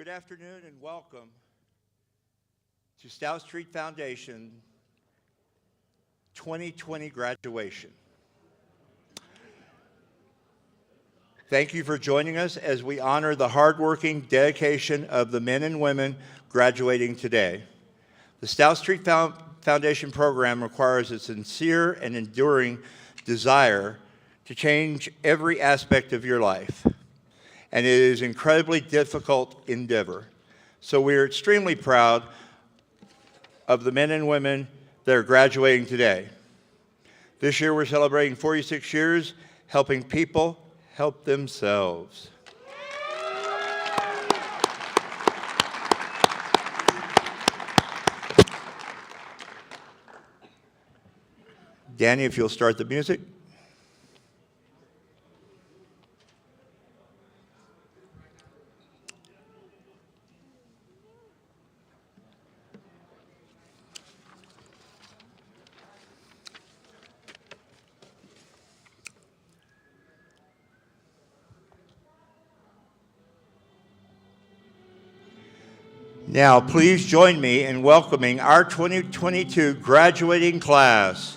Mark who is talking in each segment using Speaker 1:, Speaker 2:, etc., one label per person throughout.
Speaker 1: Good afternoon and welcome to Stout Street Foundation 2020 graduation. Thank you for joining us as we honor the hardworking dedication of the men and women graduating today. The Stout Street Foundation program requires a sincere and enduring desire to change every aspect of your life. And it is an incredibly difficult endeavor. So we are extremely proud of the men and women that are graduating today. This year we're celebrating 46 years helping people help themselves. Danny, if you'll start the music. Now, please join me in welcoming our 2022 graduating class.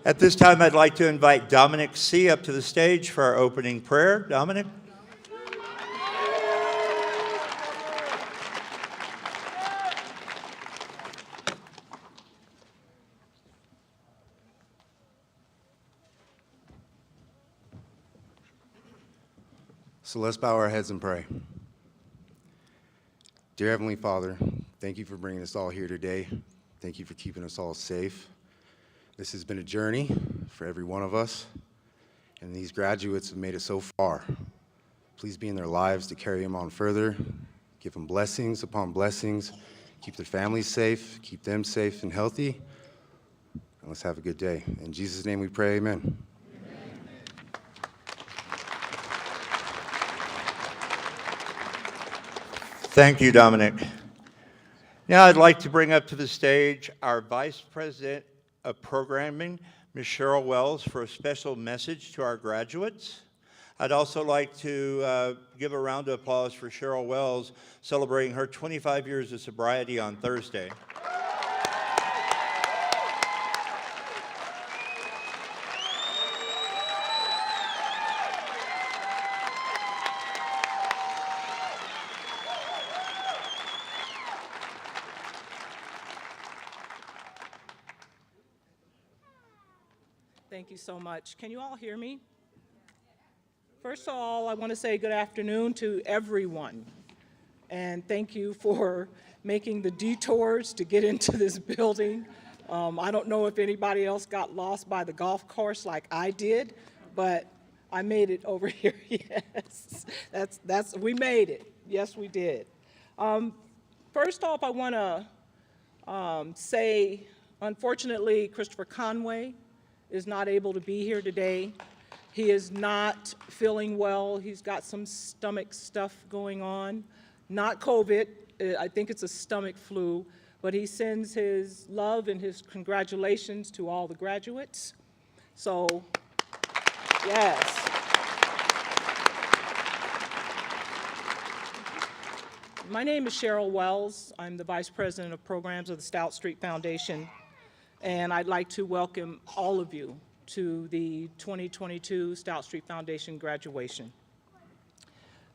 Speaker 1: At this time, I'd like to invite Dominic C. up to the stage for our opening prayer. Dominic?
Speaker 2: So let's bow our heads and pray. Dear Heavenly Father, thank you for bringing us all here today. Thank you for keeping us all safe. This has been a journey for every one of us, and these graduates have made it so far. Please be in their lives to carry them on further. Give them blessings upon blessings. Keep their families safe. Keep them safe and healthy. And let's have a good day. In Jesus' name we pray, amen.
Speaker 1: Thank you, Dominic. Now I'd like to bring up to the stage our Vice President of Programming, Ms. Cheryl Wells, for a special message to our graduates. I'd also like to give a round of applause for Cheryl Wells celebrating her 25 years of sobriety on Thursday.
Speaker 3: Thank you so much. Can you all hear me? First of all, I want to say good afternoon to everyone. And thank you for making the detours to get into this building. I don't know if anybody else got lost by the golf course like I did, but I made it over here, yes. We made it. Yes, we did. First off, I want to say, unfortunately, Christopher Conway is not able to be here today. He is not feeling well. He's got some stomach stuff going on. Not COVID, I think it's a stomach flu, but he sends his love and his congratulations to all the graduates. So, yes. My name is Cheryl Wells. I'm the Vice President of Programs of the Stout Street Foundation. And I'd like to welcome all of you to the 2022 Stout Street Foundation graduation.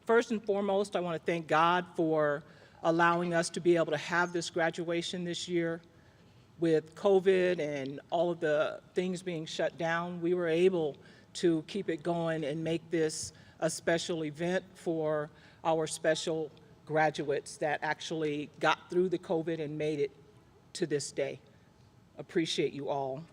Speaker 3: First and foremost, I want to thank God for allowing us to be able to have this graduation this year. With COVID and all of the things being shut down, we were able to keep it going and make this a special event for our special graduates that actually got through the COVID and made it to this day. Appreciate you all.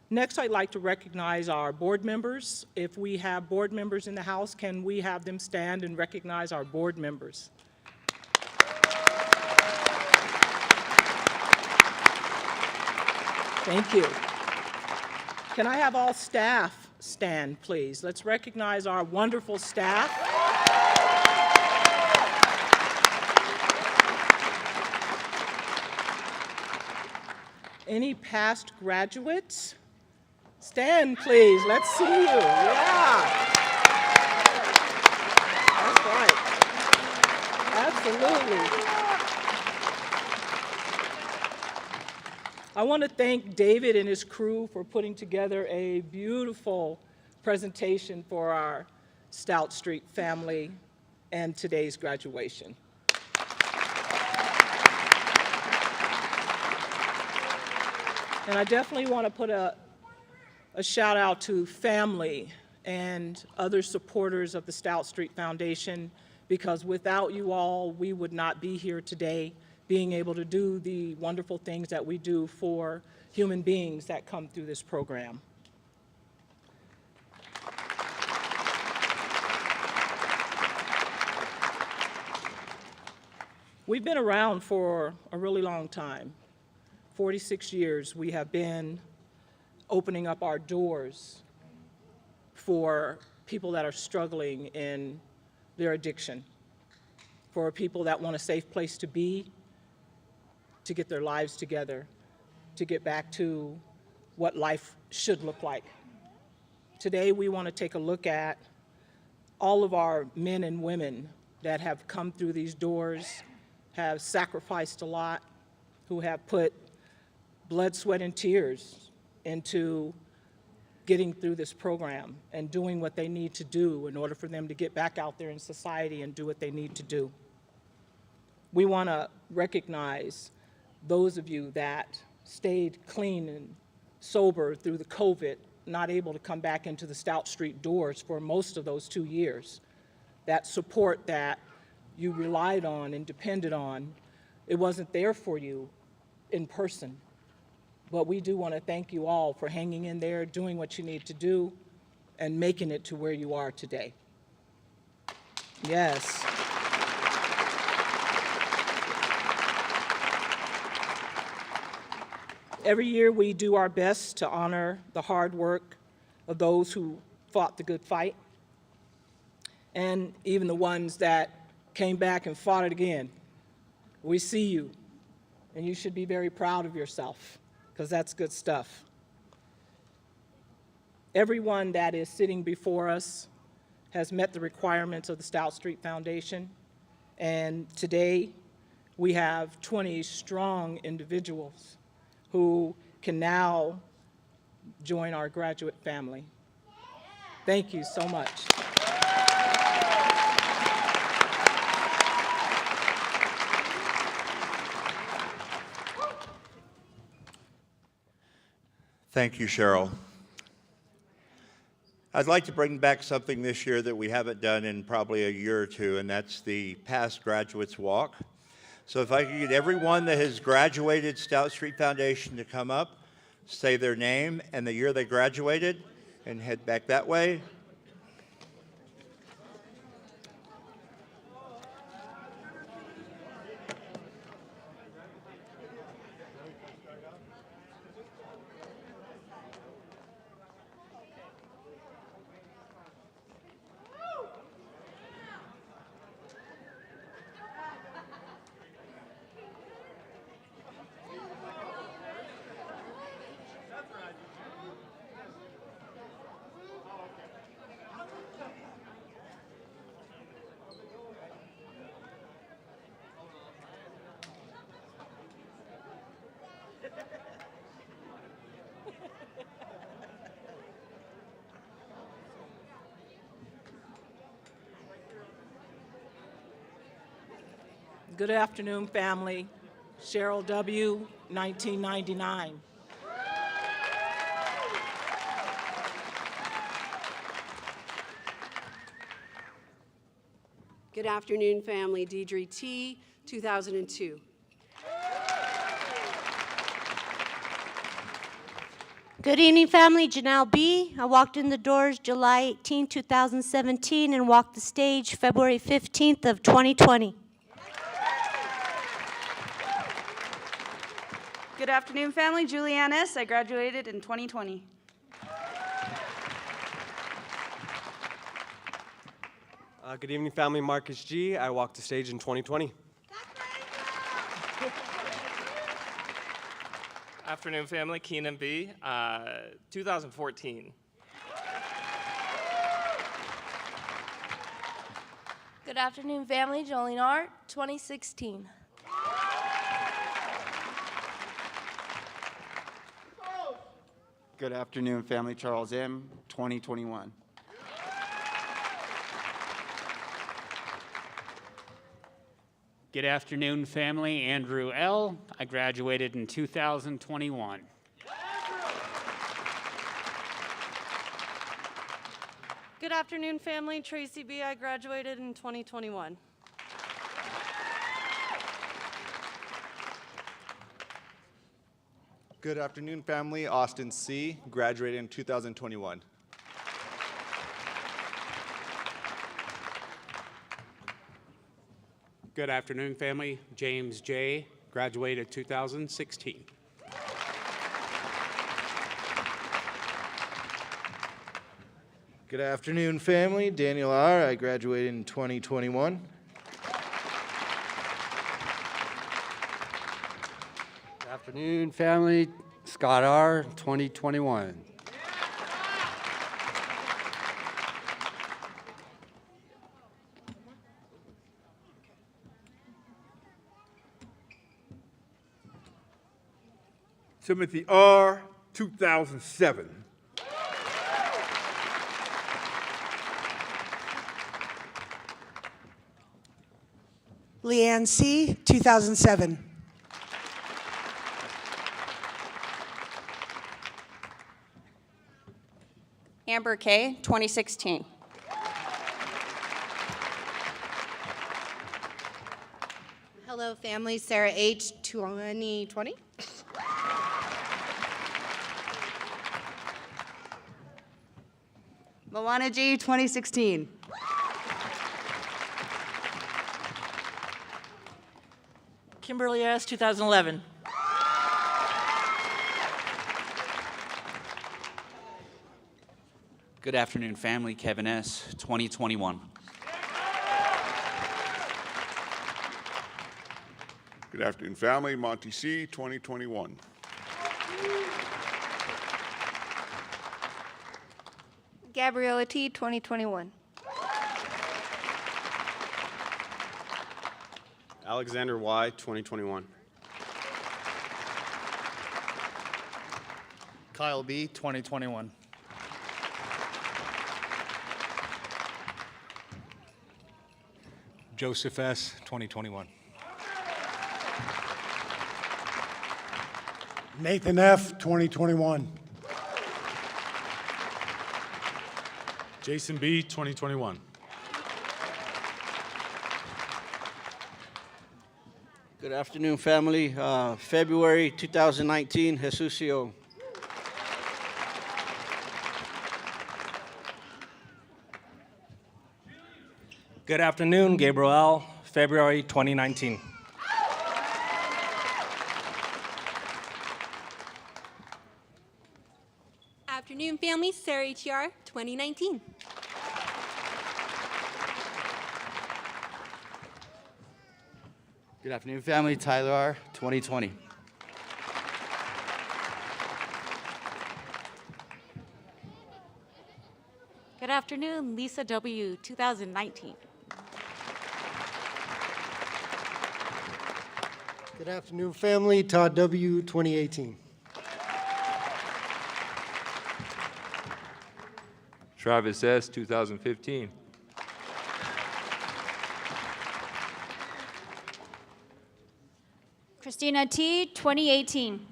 Speaker 3: Next, I'd like to recognize our board members. If we have board members in the house, can we have them stand and recognize our board members? Thank you. Can I have all staff stand, please? Let's recognize our wonderful staff. Any past graduates? Stand, please. Let's see you. Yeah. That's right. Absolutely. I want to thank David and his crew for putting together a beautiful presentation for our Stout Street family and today's graduation. And I definitely want to put a shout out to family and other supporters of the Stout Street Foundation, because without you all, we would not be here today being able to do the wonderful things that we do for human beings that come through this program. We've been around for a really long time. 46 years we have been opening up our doors for people that are struggling in their addiction, for people that want a safe place to be, to get their lives together, to get back to what life should look like. Today, we want to take a look at all of our men and women that have come through these doors, have sacrificed a lot, who have put blood, sweat, and tears into getting through this program and doing what they need to do in order for them to get back out there in society and do what they need to do. We want to recognize those of you that stayed clean and sober through the COVID, not able to come back into the Stout Street doors for most of those 2 years. That support that you relied on and depended on, it wasn't there for you in person. But we do want to thank you all for hanging in there, doing what you need to do, and making it to where you are today. Yes. Every year we do our best to honor the hard work of those who fought the good fight, and even the ones that came back and fought it again. We see you, and you should be very proud of yourself, because that's good stuff. Everyone that is sitting before us has met the requirements of the Stout Street Foundation, and today we have 20 strong individuals who can now join our graduate family. Thank you so much.
Speaker 1: Thank you, Cheryl. I'd like to bring back something this year that we haven't done in probably a year or two, and that's the Past Graduates Walk. So if I could get everyone that has graduated Stout Street Foundation to come up, say their name and the year they graduated, and head back that way.
Speaker 3: Good afternoon, family. Cheryl W., 1999.
Speaker 4: Good afternoon, family. Deidre T., 2002.
Speaker 5: Good evening, family. Janelle B. I walked in the doors July 18, 2017, and walked the stage February 15th of 2020.
Speaker 6: Good afternoon, family. Julianne S. I graduated in 2020.
Speaker 7: Good evening, family. Marcus G. I walked the stage in 2020.
Speaker 8: Afternoon, family. Keenan B. 2014.
Speaker 9: Good afternoon, family. Jolene R., 2016.
Speaker 10: Good afternoon, family. Charles M., 2021.
Speaker 11: Good afternoon, family. Andrew L. I graduated in 2021.
Speaker 6: Good afternoon, family. Tracy B. I graduated in 2021.
Speaker 12: Good afternoon, family. Austin C. graduated in 2021.
Speaker 11: Good afternoon, family. James J. graduated 2016.
Speaker 13: Good afternoon, family. Daniel R. I graduated in 2021.
Speaker 10: Good afternoon, family. Scott R., 2021.
Speaker 14: Timothy R., 2007.
Speaker 15: Leanne C., 2007.
Speaker 6: Amber K., 2016.
Speaker 16: Hello, family. Sarah H., 2020.
Speaker 6: Moana G., 2016.
Speaker 3: Kimberly S., 2011.
Speaker 17: Good afternoon, family. Kevin S., 2021.
Speaker 18: Good afternoon, family. Monty C., 2021.
Speaker 9: Gabriella T., 2021.
Speaker 7: Alexander Y., 2021.
Speaker 13: Kyle B., 2021.
Speaker 19: Joseph S., 2021.
Speaker 20: Nathan F., 2021.
Speaker 19: Jason B., 2021.
Speaker 7: Good afternoon, family. February 2019, Jesucio.
Speaker 19: Good afternoon, Gabriel, February 2019.
Speaker 16: Afternoon, family. Sarah H.R., 2019.
Speaker 10: Good afternoon, family. Tyler R., 2020.
Speaker 5: Good afternoon, Lisa W., 2019.
Speaker 20: Good afternoon, family. Todd W., 2018.
Speaker 2: Travis S., 2015.
Speaker 21: Christina T., 2018.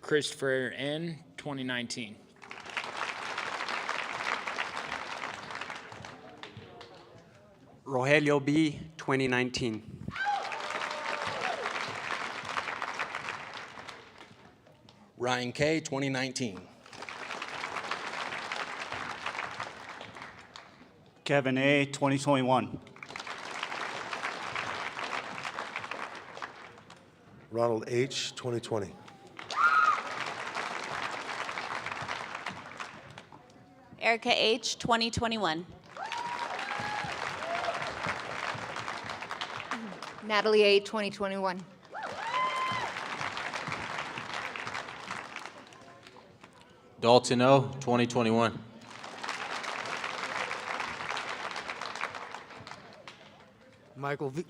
Speaker 22: Christopher N., 2019.
Speaker 23: Rogelio B., 2019.
Speaker 24: Ryan K., 2019.
Speaker 25: Kevin A., 2021.
Speaker 26: Ronald H., 2020.
Speaker 27: Erica H., 2021.
Speaker 28: Natalie A., 2021.
Speaker 29: Dalton O., 2021.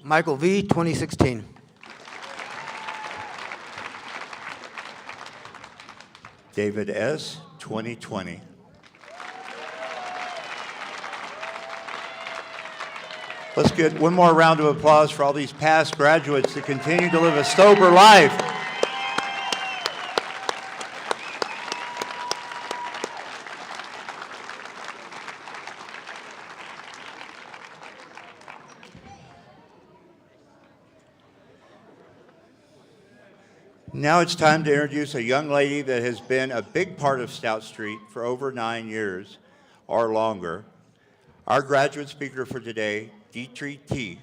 Speaker 20: Michael V., 2016.
Speaker 1: David S., 2020. Let's get one more round of applause for all these past graduates that continue to live a sober life. Now it's time to introduce a young lady that has been a big part of Stout Street for over 9 years or longer. Our graduate speaker for today, Dietrich T.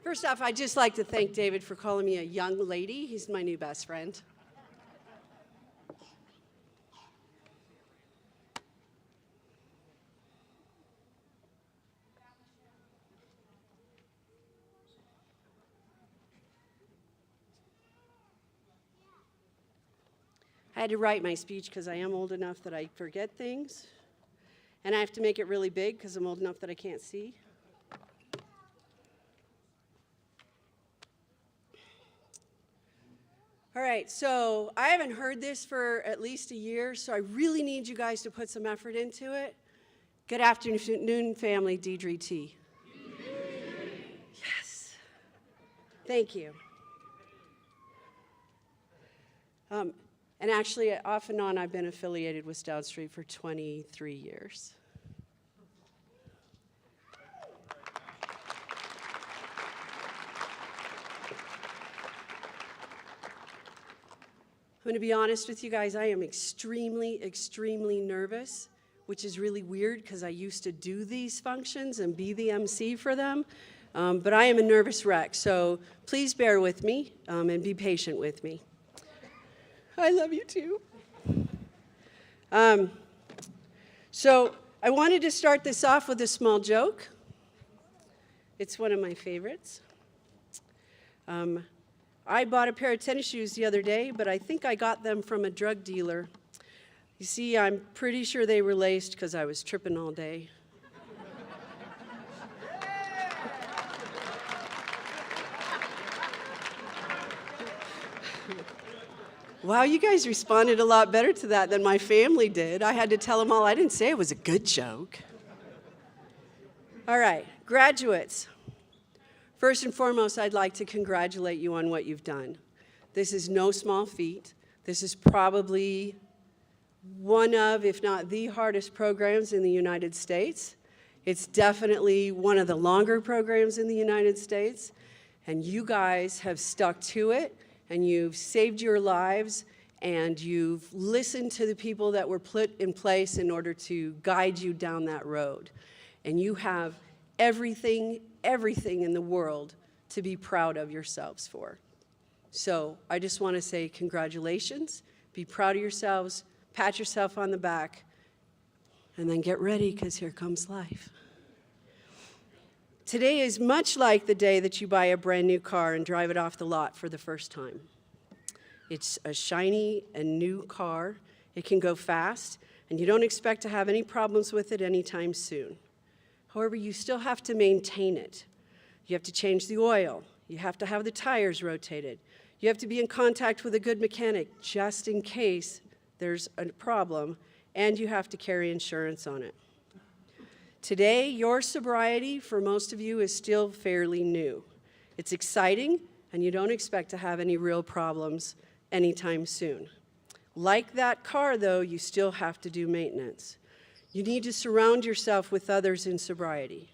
Speaker 4: First off, I'd just like to thank David for calling me a young lady. He's my new best friend. I had to write my speech because I am old enough that I forget things. And I have to make it really big because I'm old enough that I can't see. All right, so I haven't heard this for at least a year, so I really need you guys to put some effort into it. Good afternoon, family, Deidre T. Yes. Thank you. And actually, off and on, I've been affiliated with Stout Street for 23 years. I'm going to be honest with you guys, I am extremely, extremely nervous, which is really weird because I used to do these functions and be the MC for them. But I am a nervous wreck, so please bear with me and be patient with me. I love you too. So I wanted to start this off with a small joke. It's one of my favorites. I bought a pair of tennis shoes the other day, but I think I got them from a drug dealer. You see, I'm pretty sure they were laced because I was tripping all day. Wow, you guys responded a lot better to that than my family did. I had to tell them all I didn't say it was a good joke. All right, graduates. First and foremost, I'd like to congratulate you on what you've done. This is no small feat. This is probably one of, if not the hardest programs in the United States. It's definitely one of the longer programs in the United States. And you guys have stuck to it, and you've saved your lives, and you've listened to the people that were put in place in order to guide you down that road. And you have everything in the world to be proud of yourselves for. So I just want to say congratulations, be proud of yourselves, pat yourself on the back, and then get ready because here comes life. Today is much like the day that you buy a brand new car and drive it off the lot for the first time. It's a shiny and new car. It can go fast, and you don't expect to have any problems with it anytime soon. However, you still have to maintain it. You have to change the oil. You have to have the tires rotated. You have to be in contact with a good mechanic just in case there's a problem, and you have to carry insurance on it. Today, your sobriety, for most of you, is still fairly new. It's exciting, and you don't expect to have any real problems anytime soon. Like that car, though, you still have to do maintenance. You need to surround yourself with others in sobriety.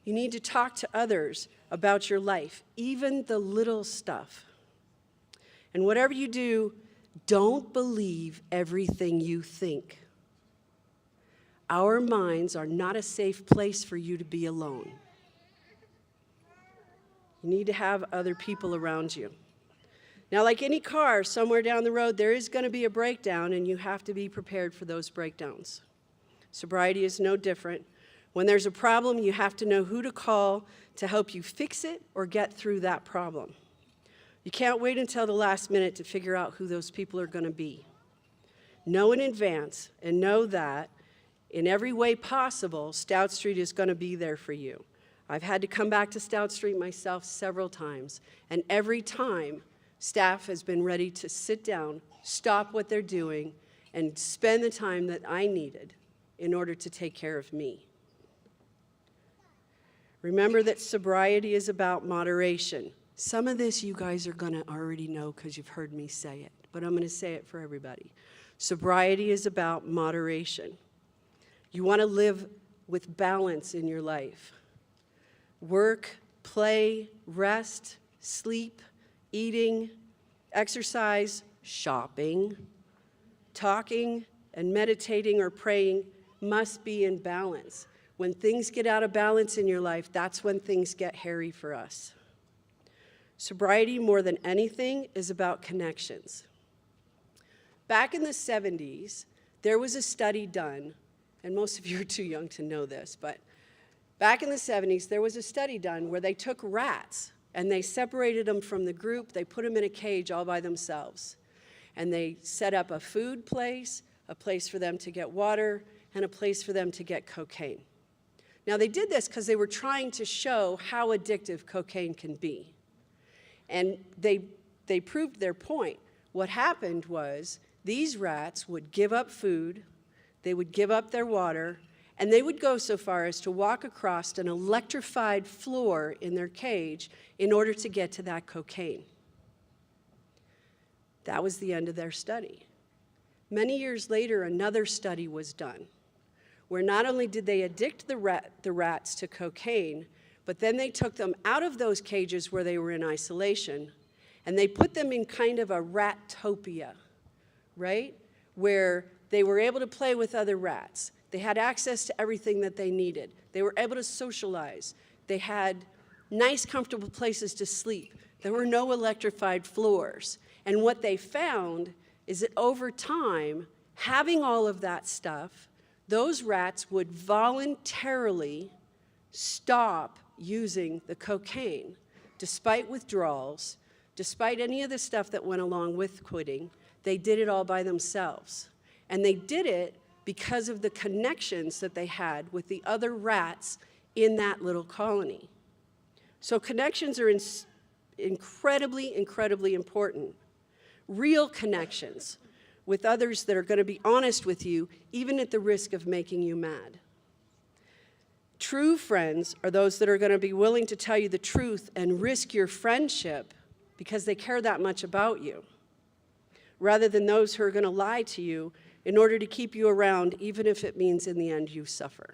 Speaker 4: You need to talk to others about your life, even the little stuff. And whatever you do, don't believe everything you think. Our minds are not a safe place for you to be alone. You need to have other people around you. Now, like any car, somewhere down the road, there is going to be a breakdown, and you have to be prepared for those breakdowns. Sobriety is no different. When there's a problem, you have to know who to call to help you fix it or get through that problem. You can't wait until the last minute to figure out who those people are going to be. Know in advance and know that in every way possible, Stout Street is going to be there for you. I've had to come back to Stout Street myself several times, and every time, staff has been ready to sit down, stop what they're doing, and spend the time that I needed in order to take care of me. Remember that sobriety is about moderation. Some of this you guys are going to already know because you've heard me say it, but I'm going to say it for everybody. Sobriety is about moderation. You want to live with balance in your life. Work, play, rest, sleep, eating, exercise, shopping, talking, and meditating or praying must be in balance. When things get out of balance in your life, that's when things get hairy for us. Sobriety, more than anything, is about connections. Back in the 70s, there was a study done, and most of you are too young to know this, but back in the 70s, there was a study done where they took rats and they separated them from the group. They put them in a cage all by themselves. And they set up a food place, a place for them to get water, and a place for them to get cocaine. Now, they did this because they were trying to show how addictive cocaine can be. And they proved their point. What happened was these rats would give up food, they would give up their water, and they would go so far as to walk across an electrified floor in their cage in order to get to that cocaine. That was the end of their study. Many years later, another study was done, where not only did they addict the rats to cocaine, but then they took them out of those cages where they were in isolation, and they put them in kind of a ratopia, right? Where they were able to play with other rats. They had access to everything that they needed. They were able to socialize. They had nice, comfortable places to sleep. There were no electrified floors. And what they found is that over time, having all of that stuff, those rats would voluntarily stop using the cocaine, despite withdrawals, despite any of the stuff that went along with quitting. They did it all by themselves. And they did it because of the connections that they had with the other rats in that little colony. So connections are incredibly, incredibly important. Real connections with others that are going to be honest with you, even at the risk of making you mad. True friends are those that are going to be willing to tell you the truth and risk your friendship because they care that much about you, rather than those who are going to lie to you in order to keep you around, even if it means in the end you suffer.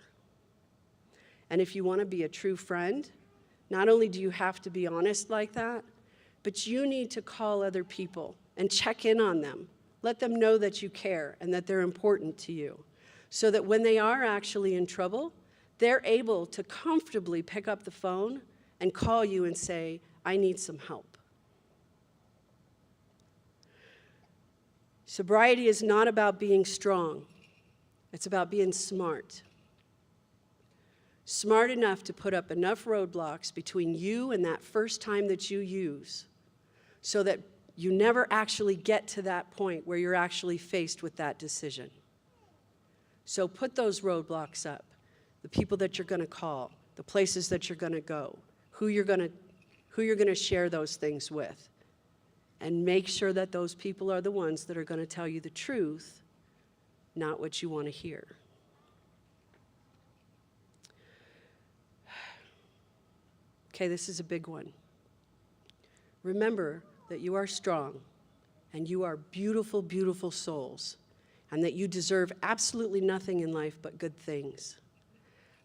Speaker 4: And if you want to be a true friend, not only do you have to be honest like that, but you need to call other people and check in on them. Let them know that you care and that they're important to you, so that when they are actually in trouble, they're able to comfortably pick up the phone and call you and say, I need some help. Sobriety is not about being strong. It's about being smart. Smart enough to put up enough roadblocks between you and that first time that you use so that you never actually get to that point where you're actually faced with that decision. So put those roadblocks up, the people that you're going to call, the places that you're going to go, who you're going to share those things with. And make sure that those people are the ones that are going to tell you the truth, not what you want to hear. Okay, this is a big one. Remember that you are strong and you are beautiful, beautiful souls, and that you deserve absolutely nothing in life but good things.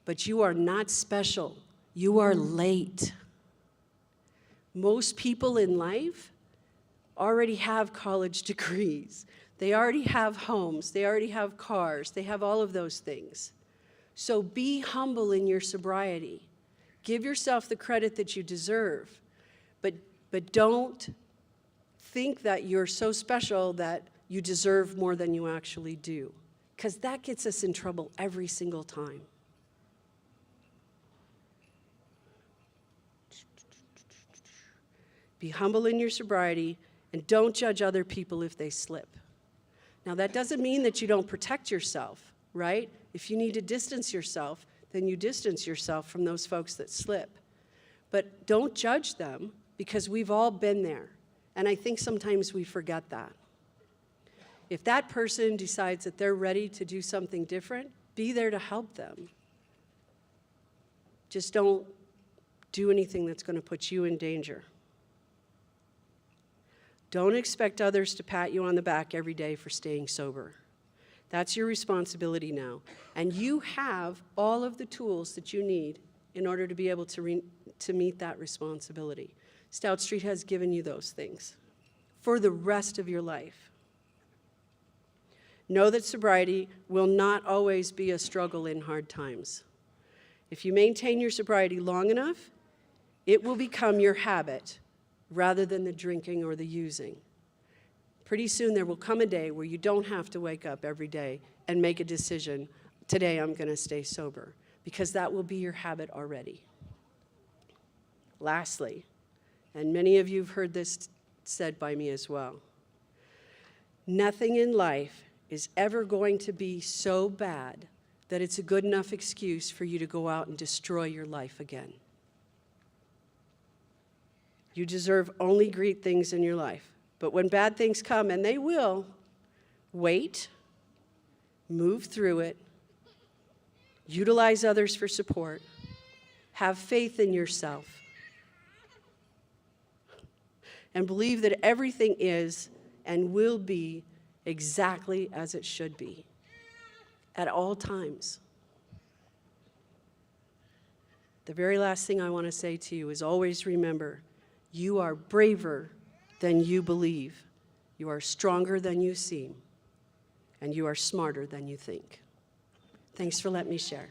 Speaker 4: But you are not special. You are late. Most people in life already have college degrees. They already have homes. They already have cars. They have all of those things. So be humble in your sobriety. Give yourself the credit that you deserve. But don't think that you're so special that you deserve more than you actually do, because that gets us in trouble every single time. Be humble in your sobriety, and don't judge other people if they slip. Now, that doesn't mean that you don't protect yourself, right? If you need to distance yourself, then you distance yourself from those folks that slip. But don't judge them, because we've all been there. And I think sometimes we forget that. If that person decides that they're ready to do something different, be there to help them. Just don't do anything that's going to put you in danger. Don't expect others to pat you on the back every day for staying sober. That's your responsibility now. And you have all of the tools that you need in order to be able to meet that responsibility. Stout Street has given you those things for the rest of your life. Know that sobriety will not always be a struggle in hard times. If you maintain your sobriety long enough, it will become your habit rather than the drinking or the using. Pretty soon there will come a day where you don't have to wake up every day and make a decision, today I'm going to stay sober, because that will be your habit already. Lastly, and many of you have heard this said by me as well, nothing in life is ever going to be so bad that it's a good enough excuse for you to go out and destroy your life again. You deserve only great things in your life. But when bad things come, and they will, wait, move through it, utilize others for support, have faith in yourself, and believe that everything is and will be exactly as it should be at all times. The very last thing I want to say to you is always remember, you are braver than you believe. You are stronger than you seem. And you are smarter than you think. Thanks for letting me share.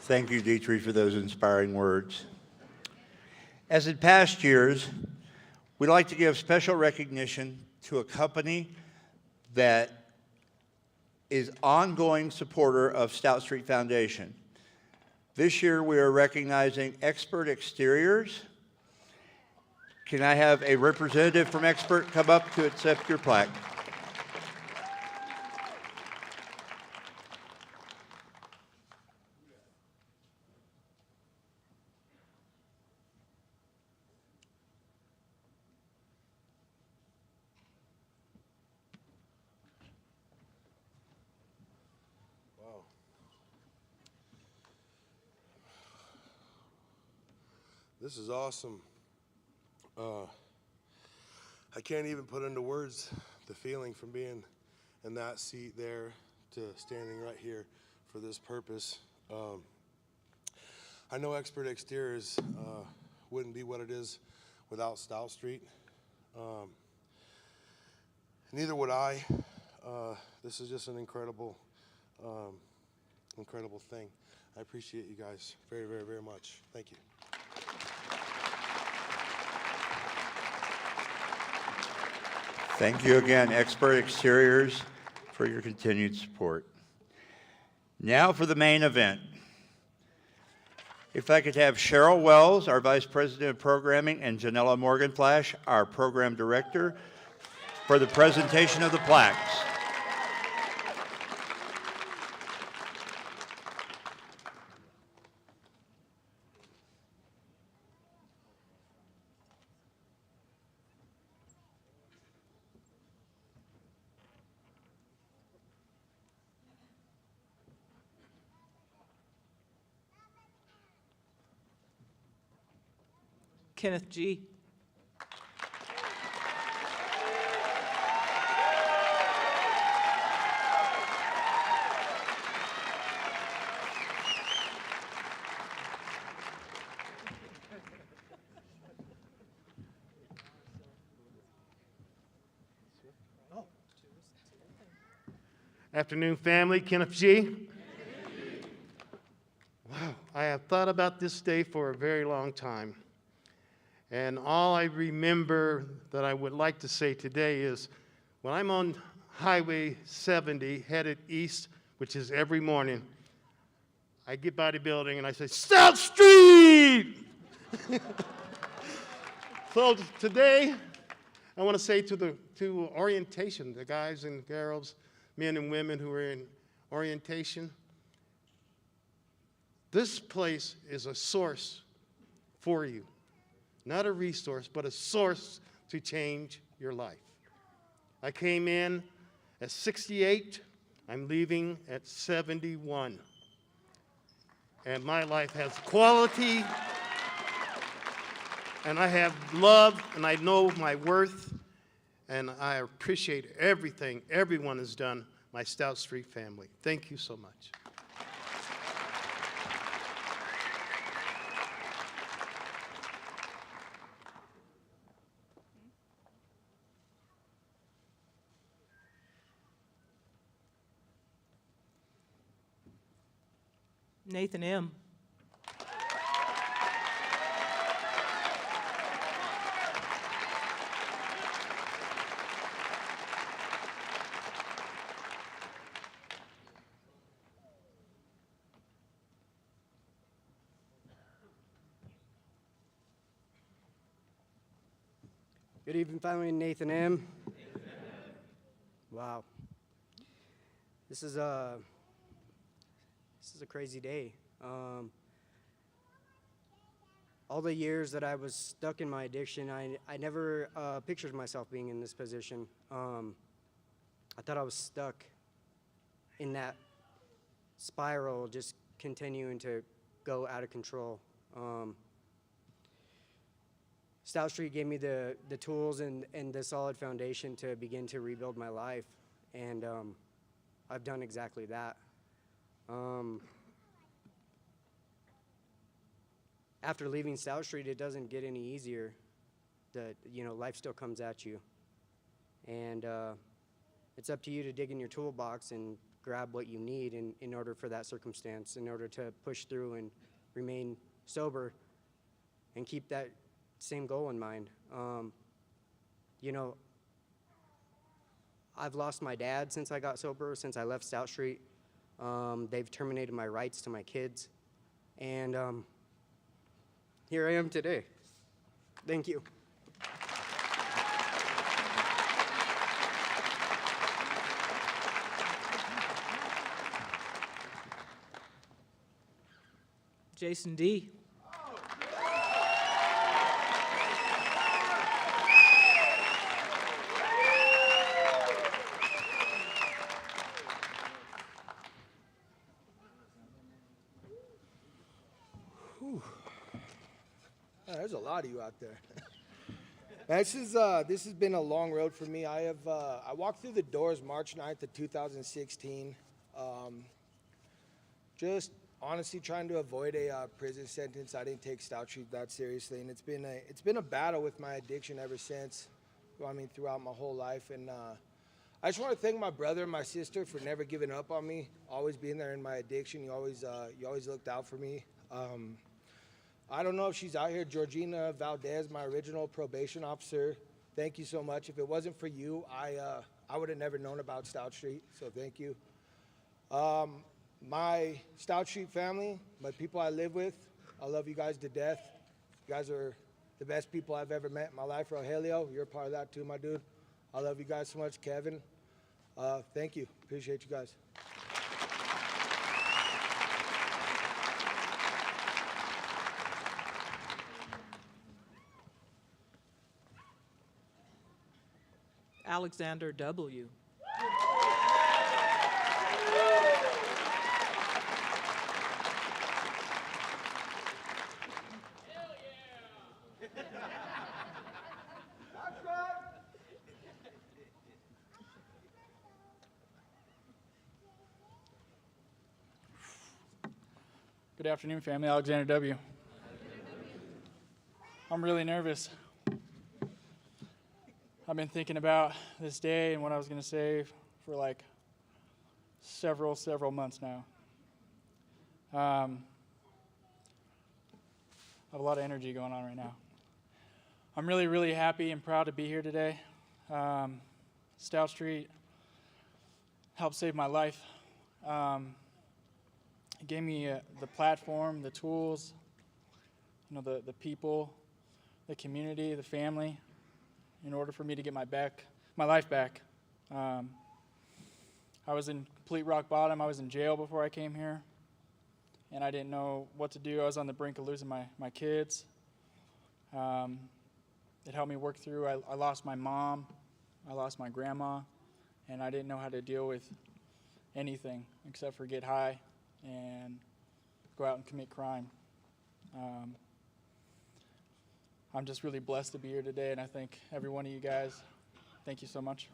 Speaker 1: Thank you, Dietrich, for those inspiring words. As in past years, we'd like to give special recognition to a company that is ongoing supporter of Stout Street Foundation. This year, we are recognizing Expert Exteriors. Can I have a representative from Expert come up to accept your plaque?
Speaker 26: This is awesome. I can't even put into words the feeling from being in that seat there to standing right here for this purpose. I know Expert Exteriors wouldn't be what it is without Stout Street. Neither would I. This is just an incredible thing. I appreciate you guys very, very, very much. Thank you.
Speaker 1: Thank you again, Expert Exteriors, for your continued support. Now for the main event. If I could have Cheryl Wells, our Vice President of Programming, and Janella Morganflash, our Program Director, for the presentation of the plaques.
Speaker 3: Kenneth G.
Speaker 6: Afternoon, family. Kenneth G. Wow, I have thought about this day for a very long time. And all I remember that I would like to say today is when I'm on Highway 70 headed east, which is every morning, I get by the building and I say, Stout Street! So today, I want to say to orientation, the guys and girls, men and women who are in orientation, this place is a source for you. Not a resource, but a source to change your life. I came in at 68. I'm leaving at 71. And my life has quality, and I have love, and I know my worth, and I appreciate everything everyone has done, my Stout Street family. Thank you so much.
Speaker 3: Nathan M.
Speaker 20: Good evening, family. Nathan M. Wow. This is a crazy day. All the years that I was stuck in my addiction, I never pictured myself being in this position. I thought I was stuck in that spiral, just continuing to go out of control. Stout Street gave me the tools and the solid foundation to begin to rebuild my life, and I've done exactly that. After leaving Stout Street, it doesn't get any easier. Life still comes at you, and it's up to you to dig in your toolbox and grab what you need in order for that circumstance, in order to push through and remain sober and keep that same goal in mind. I've lost my dad since I got sober, since I left Stout Street. They've terminated my rights to my kids, and here I am today. Thank you.
Speaker 3: Jason D.
Speaker 13: There's a lot of you out there. This has been a long road for me. I walked through the doors March 9th of 2016. Just honestly trying to avoid a prison sentence. I didn't take Stout Street that seriously, and it's been a battle with my addiction ever since. Throughout my whole life, and I just want to thank my brother and my sister for never giving up on me, always being there in my addiction. You always looked out for me. I don't know if she's out here, Georgina Valdez, my original probation officer. Thank you so much. If it wasn't for you, I would have never known about Stout Street, so thank you. My Stout Street family, my people I live with, I love you guys to death. You guys are the best people I've ever met in my life. Rogelio, you're a part of that too, my dude. I love you guys so much. Kevin, thank you. Appreciate you guys.
Speaker 3: Alexander W.
Speaker 7: Good afternoon, family. Alexander W. I'm really nervous. I've been thinking about this day and what I was going to say for like several months now. I have a lot of energy going on right now. I'm really happy and proud to be here today. Stout Street helped save my life. It gave me the platform, the tools, the people, the community, the family, in order for me to get my life back. I was in complete rock bottom. I was in jail before I came here, and I didn't know what to do. I was on the brink of losing my kids. It helped me work through. I lost my mom. I lost my grandma, and I didn't know how to deal with anything except for get high and go out and commit crime. I'm just really blessed to be here today, and I thank every one of you guys. Thank you so much.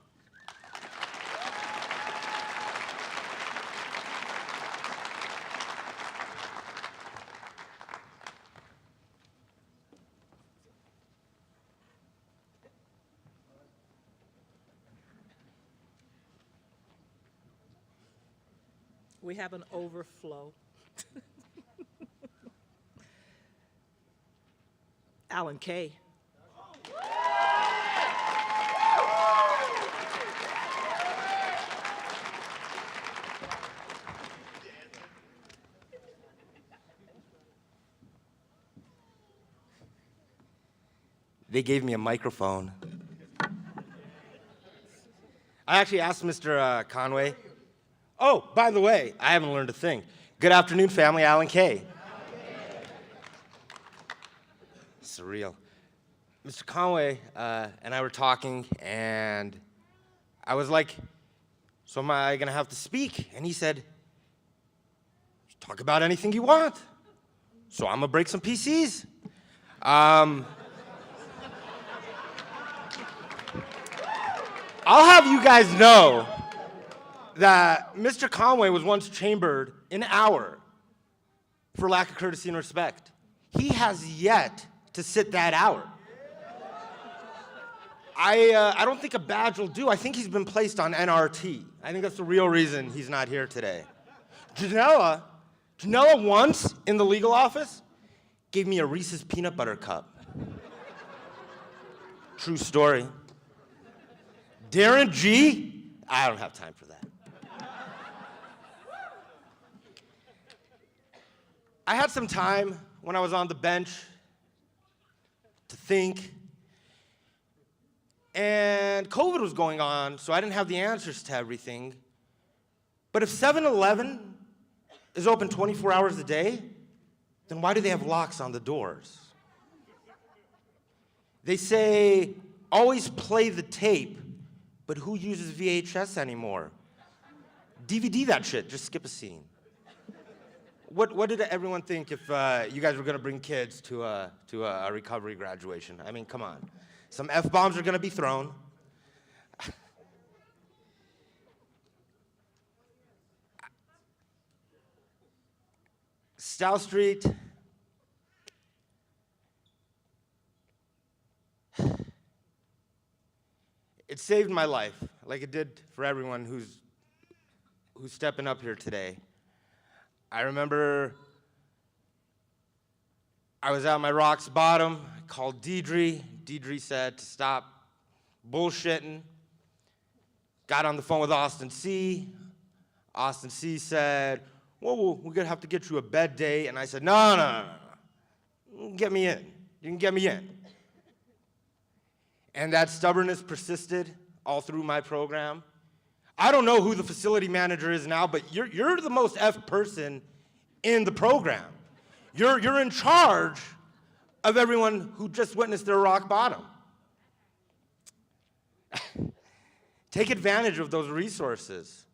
Speaker 3: We have an overflow. Alan K.
Speaker 8: They gave me a microphone. I actually asked Mr. Conway. Oh, by the way, I haven't learned a thing. Good afternoon, family. Alan K. Surreal. Mr. Conway and I were talking, and I was like, so am I going to have to speak? And he said, talk about anything you want. So I'm going to break some PCs. I'll have you guys know that Mr. Conway was once chambered an hour for lack of courtesy and respect. He has yet to sit that hour. I don't think a badge will do. I think he's been placed on NRT. I think that's the real reason he's not here today. Janella once in the legal office gave me a Reese's peanut butter cup. True story. Darren G, I don't have time for that. I had some time when I was on the bench to think, and COVID was going on, so I didn't have the answers to everything. But if 7-Eleven is open 24 hours a day, then why do they have locks on the doors? They say, always play the tape, but who uses VHS anymore? DVD that shit, just skip a scene. What did everyone think if you guys were gonna bring kids to a recovery graduation? I mean, come on. Some F-bombs are gonna be thrown. Stout Street. It saved my life, like it did for everyone who's stepping up here today. I remember I was at my rock's bottom, I called Deidre. Deidre said to stop bullshitting. Got on the phone with Austin C. Austin C said, well, we're gonna have to get you a bed day. And I said, no. get me in. You can get me in. And that stubbornness persisted all through my program. I don't know who the facility manager is now, but you're the most F person in the program. You're in charge of everyone who just witnessed their rock bottom. Take advantage of those resources.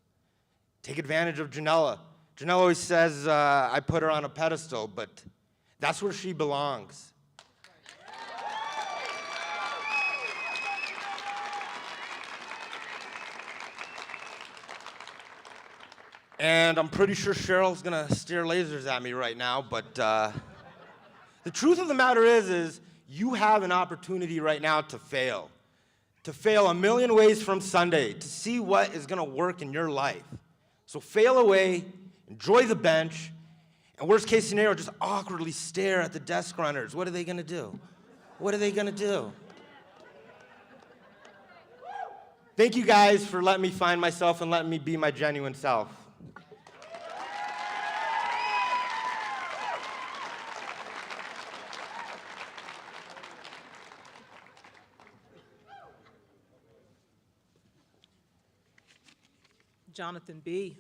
Speaker 8: Take advantage of Janella. Janella always says I put her on a pedestal, but that's where she belongs. And I'm pretty sure Cheryl's gonna stare lasers at me right now, but the truth of the matter is you have an opportunity right now to fail a million ways from Sunday, to see what is gonna work in your life. So fail away, enjoy the bench, and worst case scenario, just awkwardly stare at the desk runners. What are they gonna do? What are they gonna do? Thank you guys for letting me find myself and letting me be my genuine self.
Speaker 3: Jonathan B.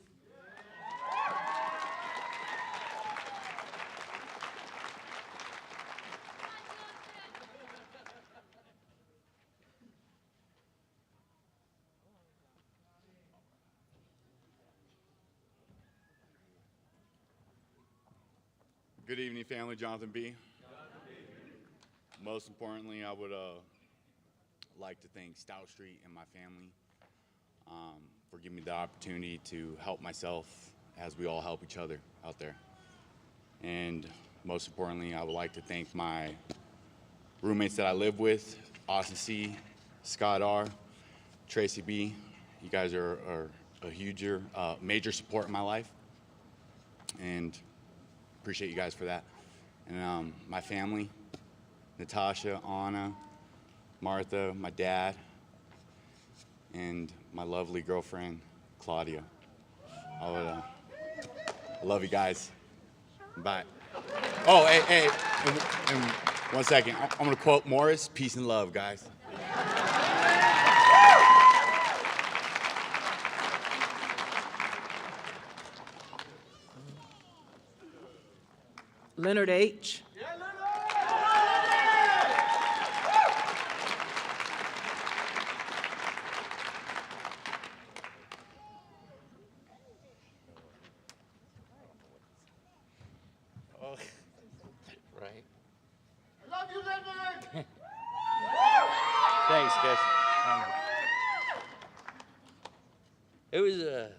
Speaker 9: Good evening, family. Jonathan B. Most importantly, I would like to thank Stout Street and my family for giving me the opportunity to help myself as we all help each other out there. And most importantly, I would like to thank my roommates that I live with, Austin C., Scott R., Tracy B. You guys are a huge, major support in my life, and appreciate you guys for that. And my family, Natasha, Anna, Martha, my dad, and my lovely girlfriend, Claudia. I love you guys. Bye. Oh, hey, and 1 second. I'm gonna quote Morris, peace and love, guys.
Speaker 3: Leonard H.
Speaker 11: Oh, right.
Speaker 6: I love you, Leonard!
Speaker 11: Thanks, guys. It was a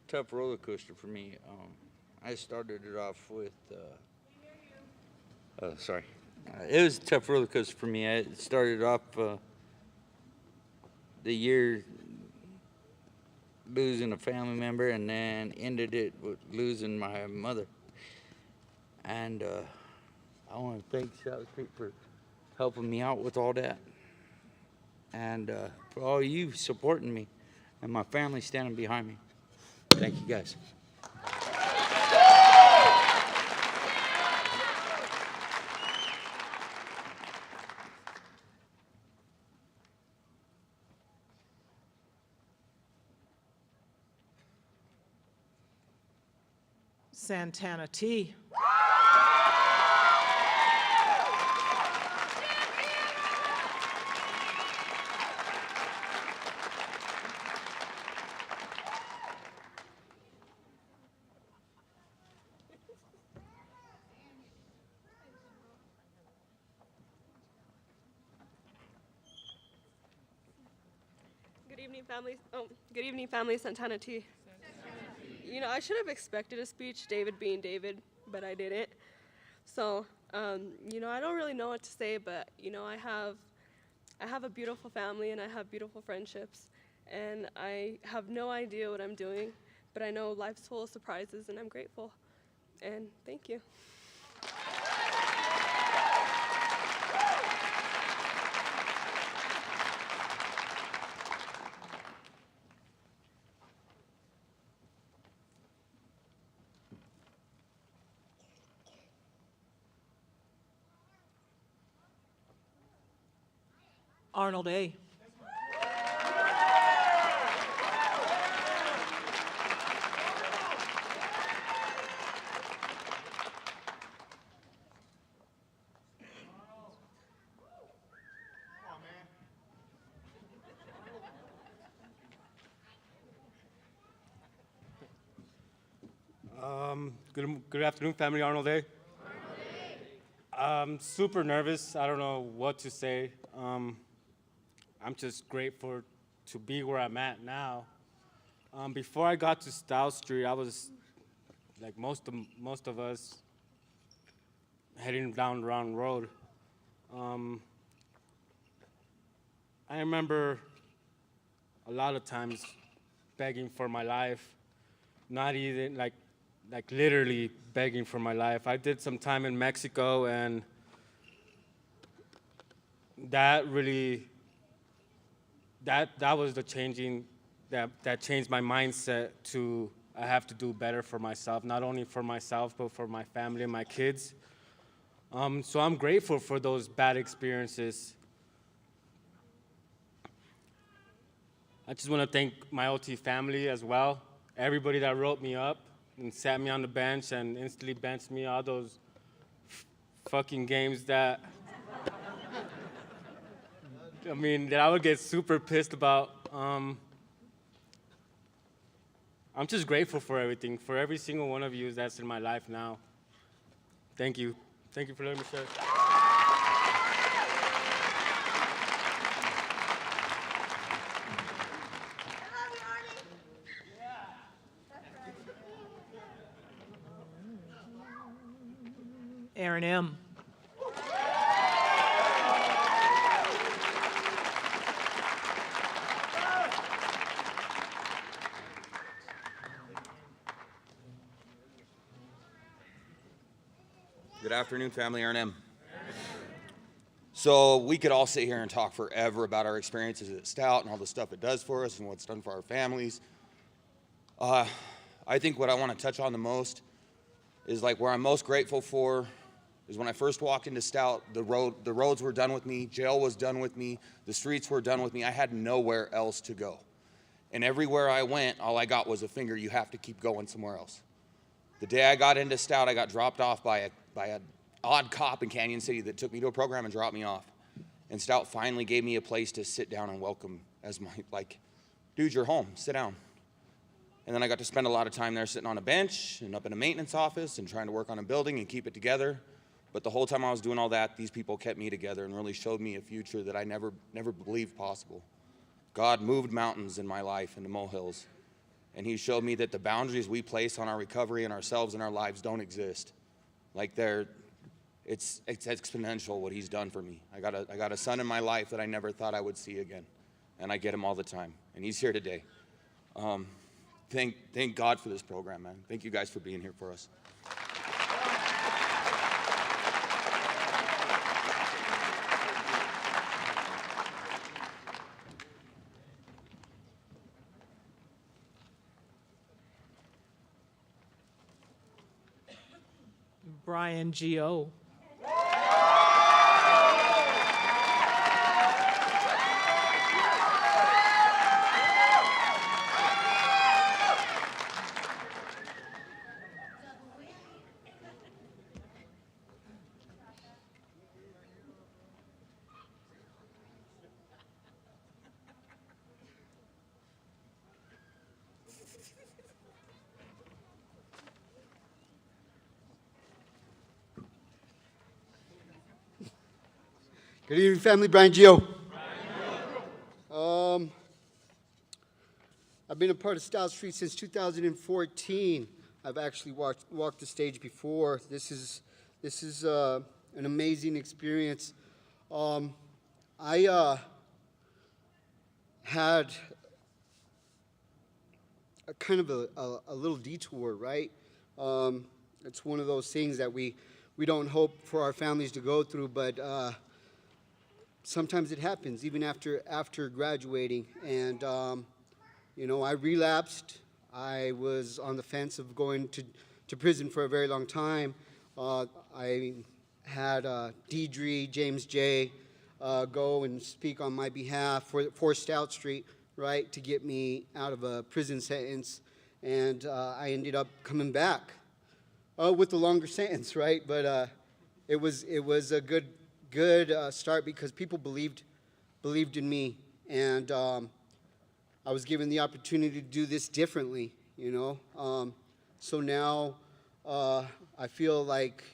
Speaker 11: tough roller coaster for me. I started it off with, it was a tough roller coaster for me. I started off the year losing a family member, and then ended it with losing my mother. And I want to thank Stout Street for helping me out with all that. And for all you supporting me and my family standing behind me. Thank you, guys.
Speaker 3: Santana T.
Speaker 12: Good evening, family. Oh, good evening, family. Santana T. You know, I should have expected a speech, David being David, but I didn't. So, you know, I don't really know what to say, but you know, I have a beautiful family and I have beautiful friendships, and I have no idea what I'm doing, but I know life's full of surprises, and I'm grateful. And thank you.
Speaker 3: Arnold A.
Speaker 2: Good afternoon, family. Arnold A. I'm super nervous. I don't know what to say. I'm just grateful to be where I'm at now. Before I got to Stout Street, I was like most of us heading down the wrong road. I remember a lot of times begging for my life, not even like literally begging for my life. I did some time in Mexico, and that really, that was the changing, that changed my mindset to I have to do better for myself, not only for myself, but for my family and my kids. So I'm grateful for those bad experiences. I just want to thank my OT family as well, everybody that wrote me up and sat me on the bench and instantly benched me, all those fucking games that, I mean, that I would get super pissed about. I'm just grateful for everything, for every single one of you that's in my life now. Thank you. Thank you for letting me share.
Speaker 3: Aaron M.
Speaker 5: Good afternoon, family. Aaron M. So we could all sit here and talk forever about our experiences at Stout and all the stuff it does for us and what's done for our families. I think what I want to touch on the most is like where I'm most grateful for is when I first walked into Stout, the roads were done with me, jail was done with me, the streets were done with me. I had nowhere else to go. And everywhere I went, all I got was a finger, you have to keep going somewhere else. The day I got into Stout, I got dropped off by an odd cop in Canyon City that took me to a program and dropped me off. And Stout finally gave me a place to sit down and welcome as my, like, dude, you're home, sit down. And then I got to spend a lot of time there sitting on a bench and up in a maintenance office and trying to work on a building and keep it together. But the whole time I was doing all that, these people kept me together and really showed me a future that I never believed possible. God moved mountains in my life into molehills. And he showed me that the boundaries we place on our recovery and ourselves and our lives don't exist. Like it's exponential what he's done for me. I got a son in my life that I never thought I would see again. And I get him all the time. And he's here today. Thank God for this program, man. Thank you guys for being here for us.
Speaker 3: Brian G.O.
Speaker 10: Good evening, family. Brian Gio. I've been a part of Stout Street since 2014. I've actually walked the stage before. This is an amazing experience. I had a kind of a little detour, right? It's one of those things that we don't hope for our families to go through, but sometimes it happens, even after graduating. And, I relapsed. I was on the fence of going to prison for a very long time. I had Deidre, James J., go and speak on my behalf for Stout Street, right, to get me out of a prison sentence. And I ended up coming back with a longer sentence, right? But it was a good start because people believed in me, and I was given the opportunity to do this differently, you know. So now I feel like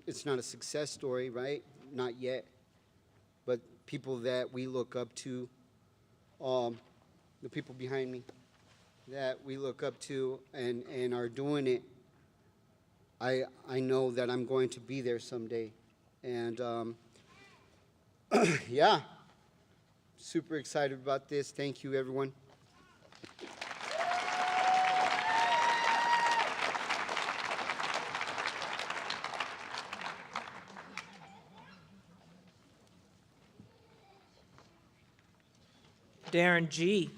Speaker 10: it's not a success story, right? Not yet. But people that we look up to, the people behind me that we look up to and are doing it, I know that I'm going to be there someday. And yeah, super excited about this. Thank you, everyone.
Speaker 3: Darren G.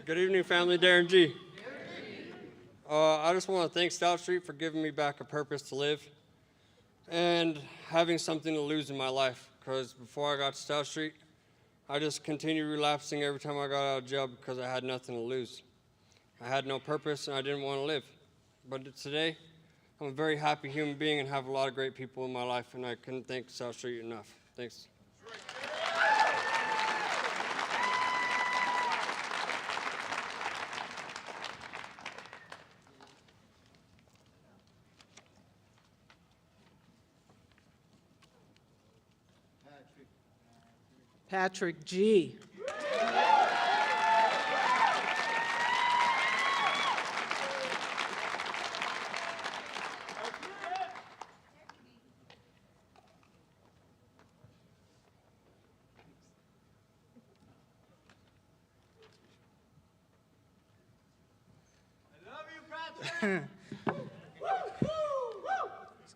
Speaker 14: Good evening, family. Darren G. I just want to thank Stout Street for giving me back a purpose to live and having something to lose in my life. Because before I got to Stout Street, I just continued relapsing every time I got out of jail because I had nothing to lose. I had no purpose and I didn't want to live. But today, I'm a very happy human being and have a lot of great people in my life, and I couldn't thank Stout Street enough. Thanks.
Speaker 3: Patrick G.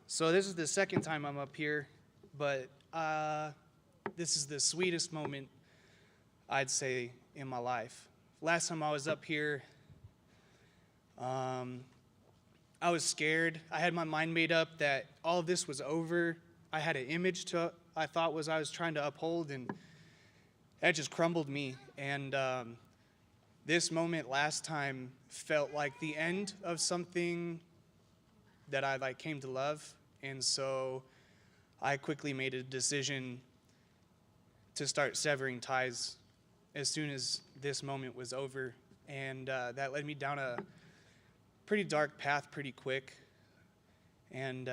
Speaker 7: So this is the second time I'm up here, but this is the sweetest moment, I'd say, in my life. Last time I was up here, I was scared. I had my mind made up that all of this was over. I had an image I thought I was trying to uphold, and that just crumbled me. And this moment last time felt like the end of something that I came to love. And so I quickly made a decision to start severing ties as soon as this moment was over. And that led me down a pretty dark path pretty quick. And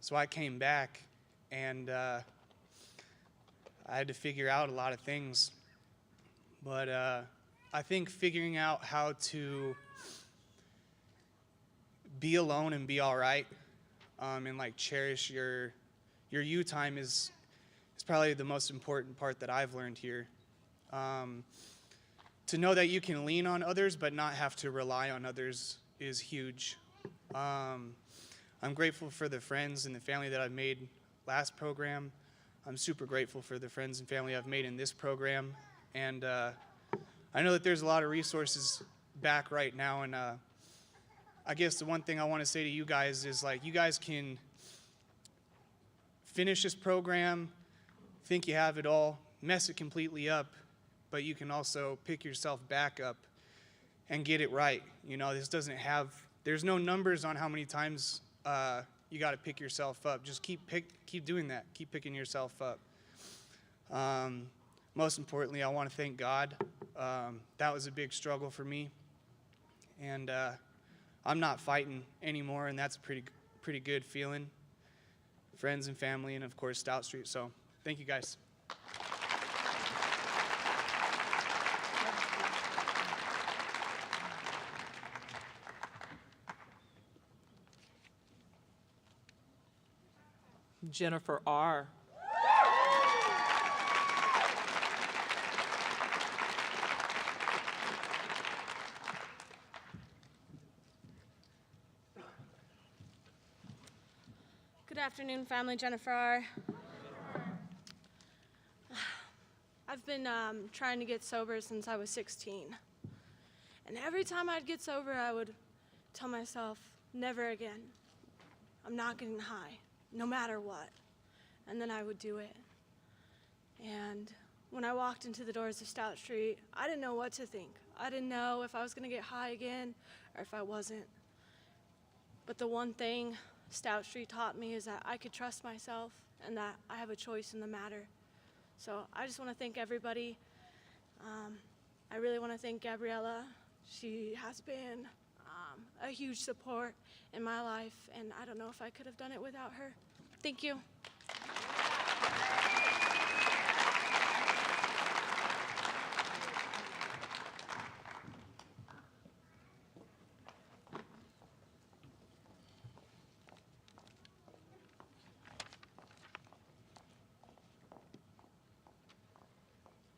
Speaker 7: so I came back, and I had to figure out a lot of things. But I think figuring out how to be alone and be all right, and cherish your you time is probably the most important part that I've learned here. To know that you can lean on others but not have to rely on others is huge. I'm grateful for the friends and the family that I've made last program. I'm super grateful for the friends and family I've made in this program. And I know that there's a lot of resources back right now, and I guess the one thing I want to say to you guys is, you guys can finish this program, think you have it all, mess it completely up, but you can also pick yourself back up and get it right. You know, there's no numbers on how many times you got to pick yourself up. Just keep doing that. Keep picking yourself up. Most importantly, I want to thank God. That was a big struggle for me, and I'm not fighting anymore, and that's a pretty good feeling. Friends and family, and of course Stout Street. So thank you guys.
Speaker 3: Jennifer R.
Speaker 12: Good
Speaker 15: Good afternoon, family. Jennifer R. I've been trying to get sober since I was 16. And every time I'd get sober, I would tell myself, never again. I'm not getting high, no matter what. And then I would do it. And when I walked into the doors of Stout Street, I didn't know what to think. I didn't know if I was going to get high again or if I wasn't. But the one thing Stout Street taught me is that I could trust myself and that I have a choice in the matter. So I just want to thank everybody. I really want to thank Gabriella. She has been a huge support in my life, and I don't know if I could have done it without her. Thank you.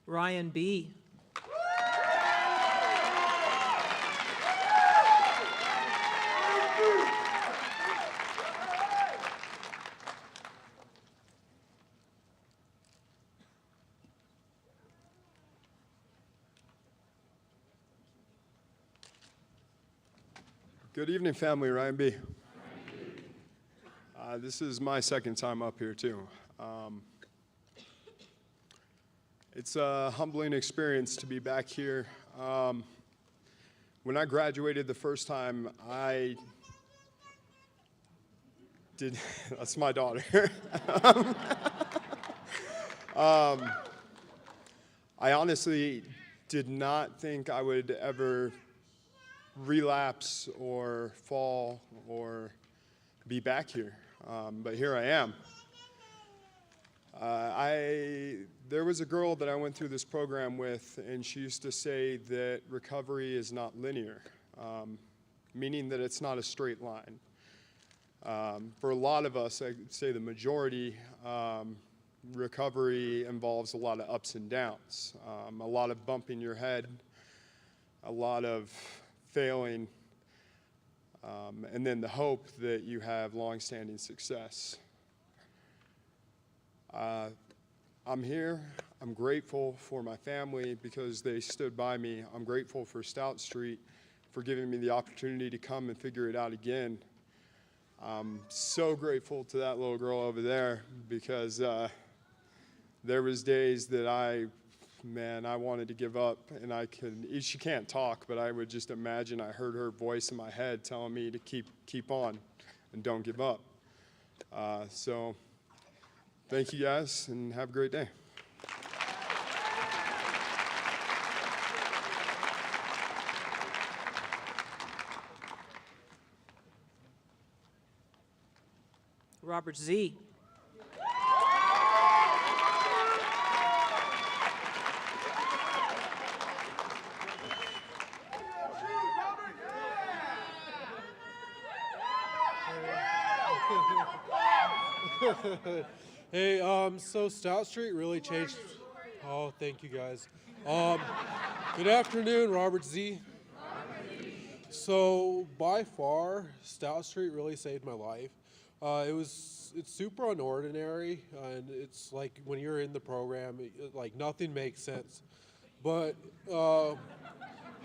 Speaker 3: Ryan B.
Speaker 16: Good evening, family. Ryan B. This is my second time up here, too. It's a humbling experience to be back here. When I graduated the first time, I did, that's my daughter. I honestly did not think I would ever relapse or fall or be back here, but here I am. There was a girl that I went through this program with, and she used to say that recovery is not linear, meaning that it's not a straight line. For a lot of us, I'd say the majority, recovery involves a lot of ups and downs, a lot of bumping your head, a lot of failing, and then the hope that you have long-standing success. I'm here. I'm grateful for my family because they stood by me. I'm grateful for Stout Street for giving me the opportunity to come and figure it out again. I'm so grateful to that little girl over there because there was days that I wanted to give up, and she can't talk, but I would just imagine I heard her voice in my head telling me to keep on and don't give up. So thank you guys, and have a great day.
Speaker 3: Robert Z.
Speaker 17: Hey, so Stout Street really changed. Oh, thank you guys. Good afternoon, Robert Z. So by far, Stout Street really saved my life. It's super unordinary, and it's like when you're in the program, like nothing makes sense. But how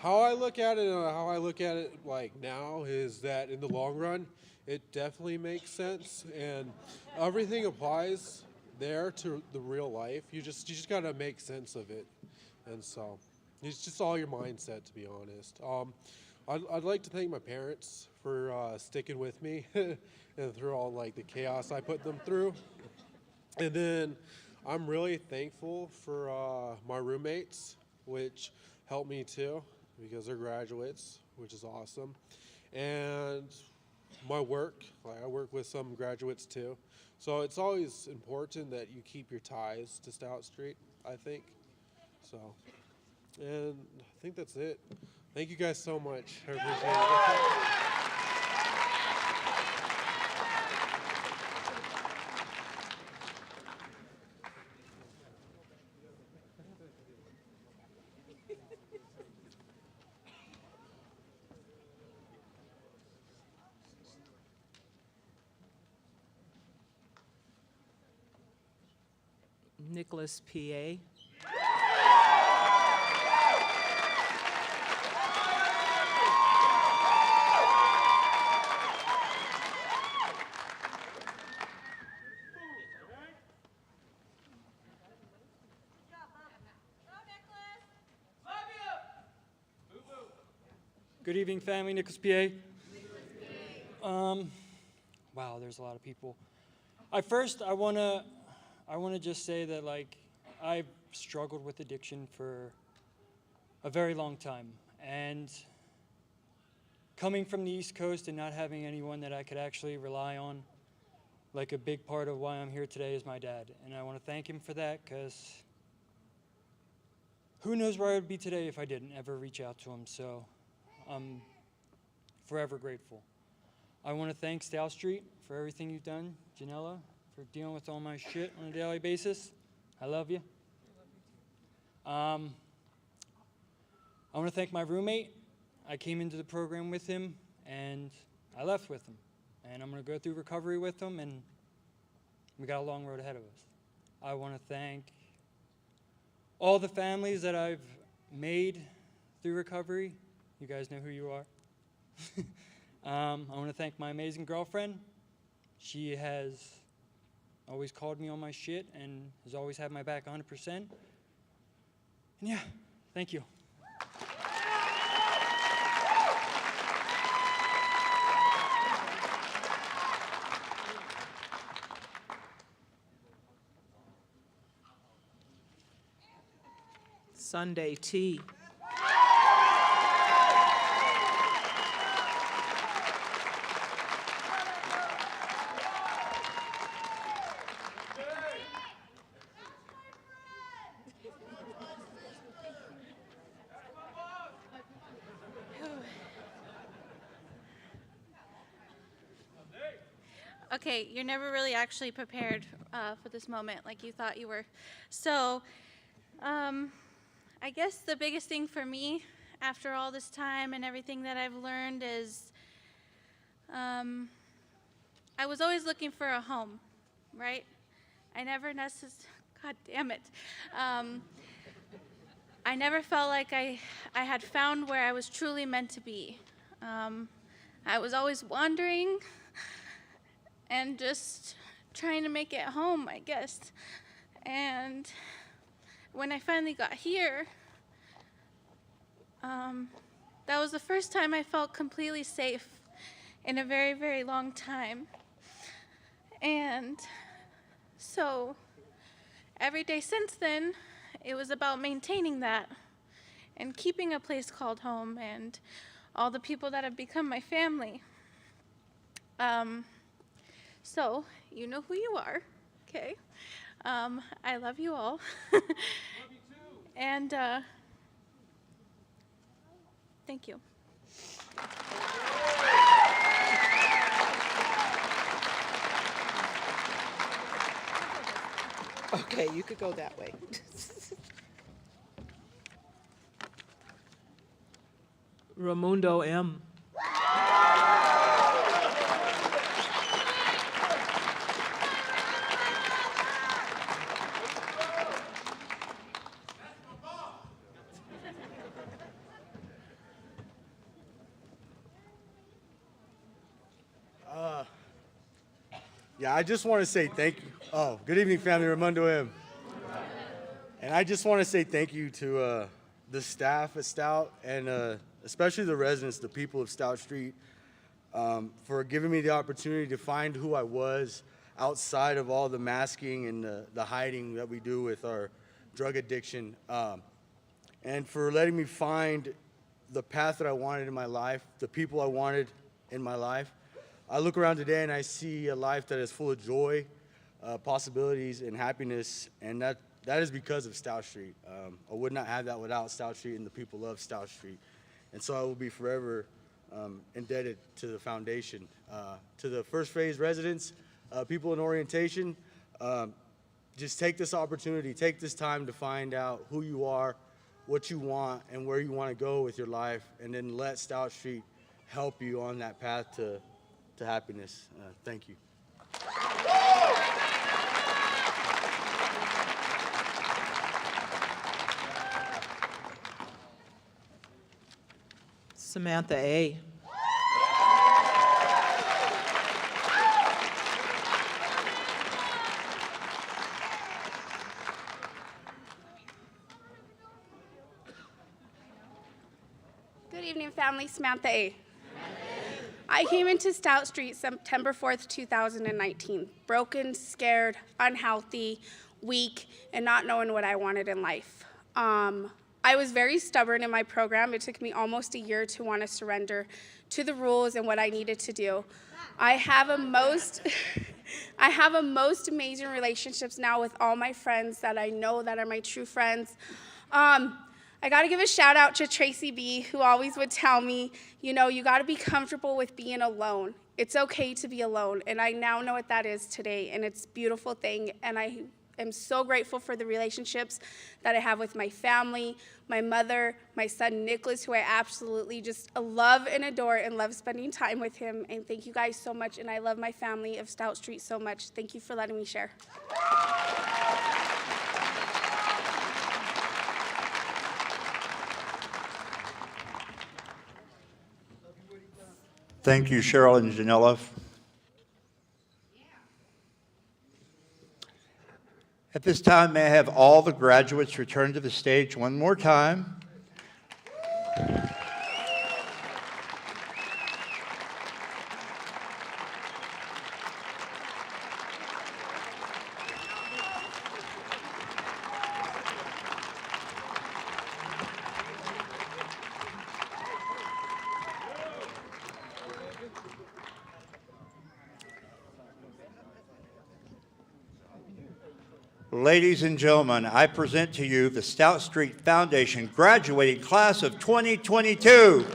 Speaker 17: I look at it, and how I look at it like now, is that in the long run, it definitely makes sense, and everything applies there to the real life. You just gotta make sense of it, and so it's just all your mindset, to be honest. I'd like to thank my parents for sticking with me and through all like the chaos I put them through, and then I'm really thankful for my roommates, which helped me too because they're graduates, which is awesome, and my work, like I work with some graduates too. So it's always important that you keep your ties to Stout Street, I think. So, and I think that's it. Thank you guys so much. I appreciate it.
Speaker 3: Nicholas, PA.
Speaker 18: Good evening, family. Nicholas, PA. Wow, there's a lot of people. I wanna just say that like I've struggled with addiction for a very long time, and coming from the East Coast and not having anyone that I could actually rely on, like a big part of why I'm here today is my dad, and I want to thank him for that, because who knows where I would be today if I didn't ever reach out to him. So I'm forever grateful. I want to thank Stout Street for everything you've done, Janella, for dealing with all my shit on a daily basis. I love you. I want to thank my roommate. I came into the program with him, and I left with him. And I'm going to go through recovery with him, and we got a long road ahead of us. I want to thank all the families that I've made through recovery. You guys know who you are. I want to thank my amazing girlfriend. She has always called me on my shit and has always had my back 100%. And yeah, thank you.
Speaker 3: Sunday, T.
Speaker 19: Okay, you're never really actually prepared for this moment like you thought you were. So, I guess the biggest thing for me after all this time and everything that I've learned is I was always looking for a home, right? I never God damn it. I never felt like I had found where I was truly meant to be. I was always wandering and just trying to make it home, I guess. And when I finally got here, that was the first time I felt completely safe in a very, very long time. And so every day since then, it was about maintaining that and keeping a place called home and all the people that have become my family. So, you know who you are, okay? I love you all. Love you too. And thank you.
Speaker 3: Okay, you could go that way. Ramundo M.
Speaker 21: Yeah, I just want to say thank you. Oh, good evening, family. Ramundo M. And I just want to say thank you to the staff at Stout and especially the residents, the people of Stout Street, for giving me the opportunity to find who I was outside of all the masking and the hiding that we do with our drug addiction, and for letting me find the path that I wanted in my life, the people I wanted in my life. I look around today and I see a life that is full of joy, possibilities, and happiness, and that is because of Stout Street. I would not have that without Stout Street and the people of Stout Street. And so I will be forever indebted to the foundation. To the first phase residents, people in orientation, just take this opportunity, take this time to find out who you are, what you want, and where you want to go with your life, and then let Stout Street help you on that path to happiness. Thank you.
Speaker 3: Samantha A.
Speaker 4: Good evening, family. Samantha A. I came into Stout Street September 4th, 2019, broken, scared, unhealthy, weak, and not knowing what I wanted in life. I was very stubborn in my program. It took me almost a year to want to surrender to the rules and what I needed to do. I have a most amazing relationships now with all my friends that I know that are my true friends. I got to give a shout out to Tracy B, who always would tell me, you know, you got to be comfortable with being alone. It's okay to be alone, and I now know what that is today, and it's a beautiful thing, and I am so grateful for the relationships that I have with my family, my mother, my son Nicholas, who I absolutely just love and adore and love spending time with him, and thank you guys so much, and I love my family of Stout Street so much. Thank you for letting me share.
Speaker 1: Thank you, Cheryl and Janella. At this time, may I have all the graduates return to the stage one more time. Ladies and gentlemen, I present to you the Stout Street Foundation graduating class of 2022.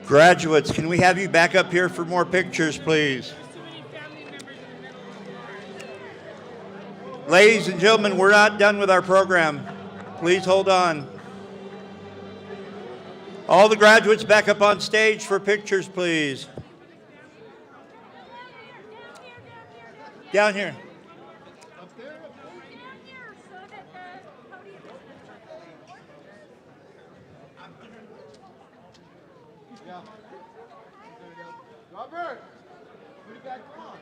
Speaker 1: Graduates, can we have you back up here for more pictures, please? Ladies and gentlemen, we're not done with our program. Please hold on. All the graduates back up on stage for pictures, please. Down here.
Speaker 6: Robert, put it back on.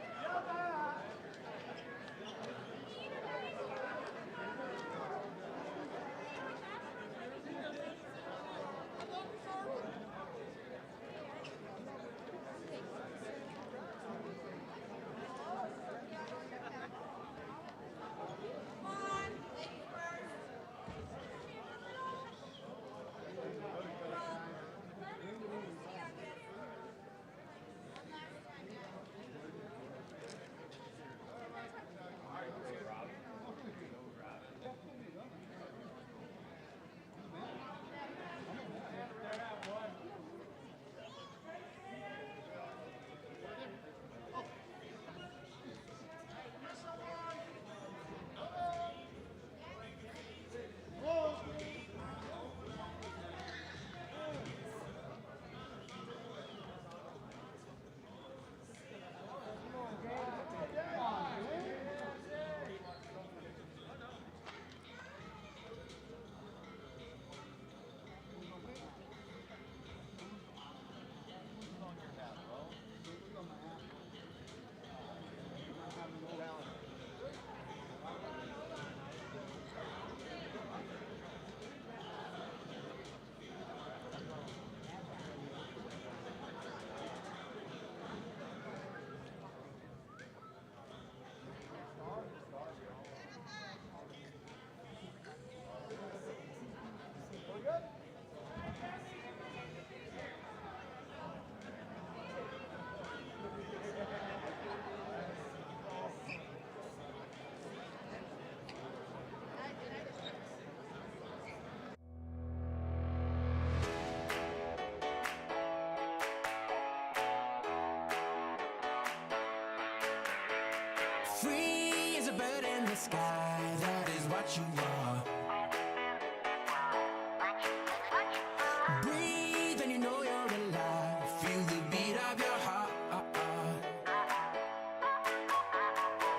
Speaker 20: what you are. Breathe and you know you're alive. Feel the beat of your heart.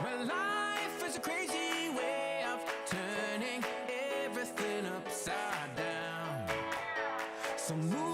Speaker 20: Well, life is a crazy way of turning everything upside down. So move